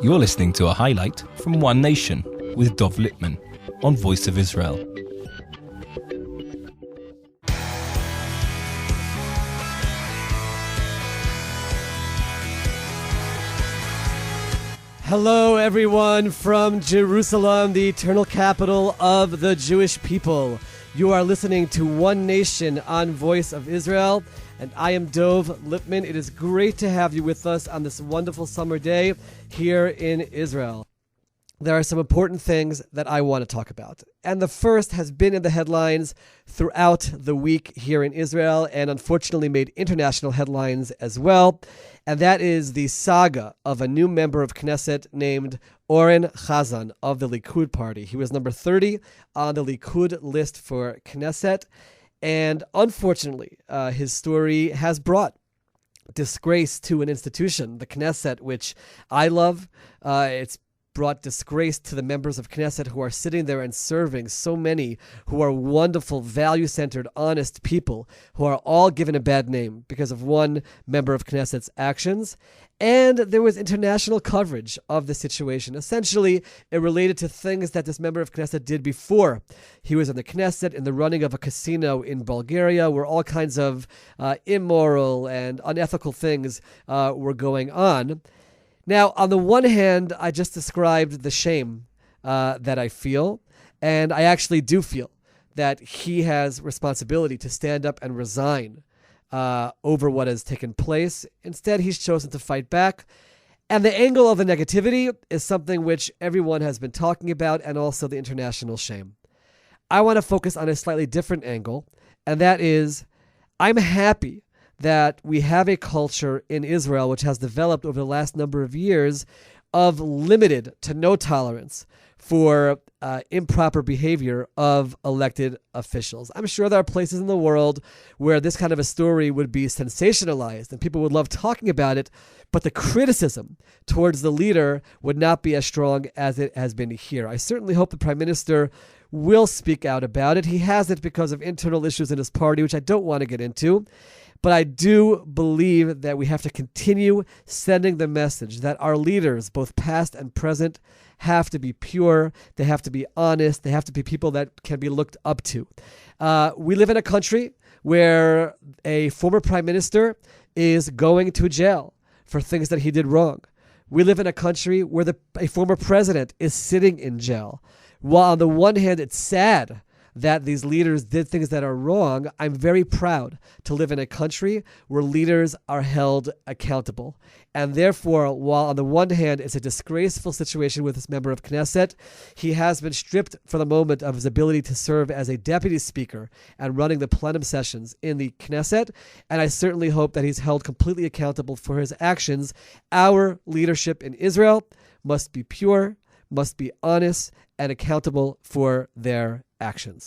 You're listening to a highlight from One Nation with Dov Lipman on Voice of Israel. Hello, everyone, from Jerusalem, the eternal capital of the Jewish people. You are listening to One Nation on Voice of Israel, and I am Dov Lipman. It is great to have you with us on this wonderful summer day here in Israel. There are some important things that I want to talk about. And the first has been in the headlines throughout the week here in Israel and unfortunately made international headlines as well. And that is the saga of a new member of Knesset named Oren Hazan of the Likud party. He was number 30 on the Likud list for Knesset. And unfortunately, his story has brought disgrace to an institution, the Knesset, which I love. It's brought disgrace to the members of Knesset who are sitting there and serving, so many who are wonderful, value-centered, honest people who are all given a bad name because of one member of Knesset's actions. And there was international coverage of the situation. Essentially, it related to things that this member of Knesset did before he was in the Knesset, in the running of a casino in Bulgaria, where all kinds of immoral and unethical things were going on. Now, on the one hand, I just described the shame that I feel, and I actually do feel that he has responsibility to stand up and resign over what has taken place. Instead, he's chosen to fight back. And the angle of the negativity is something which everyone has been talking about, and also the international shame. I want to focus on a slightly different angle, and that is, I'm happy that we have a culture in Israel which has developed over the last number of years of limited to no tolerance for improper behavior of elected officials. I'm sure there are places in the world where this kind of a story would be sensationalized and people would love talking about it, but the criticism towards the leader would not be as strong as it has been here. I certainly hope the Prime Minister will speak out about it. He hasn't because of internal issues in his party, which I don't want to get into. But I do believe that we have to continue sending the message that our leaders, both past and present, have to be pure, they have to be honest, they have to be people that can be looked up to. We live in a country where a former prime minister is going to jail for things that he did wrong. We live in a country where a former president is sitting in jail. While on the one hand, it's sad that these leaders did things that are wrong, I'm very proud to live in a country where leaders are held accountable. And therefore, while on the one hand, it's a disgraceful situation with this member of Knesset, he has been stripped for the moment of his ability to serve as a deputy speaker and running the plenum sessions in the Knesset. And I certainly hope that he's held completely accountable for his actions. Our leadership in Israel must be pure, must be honest, and accountable for their actions.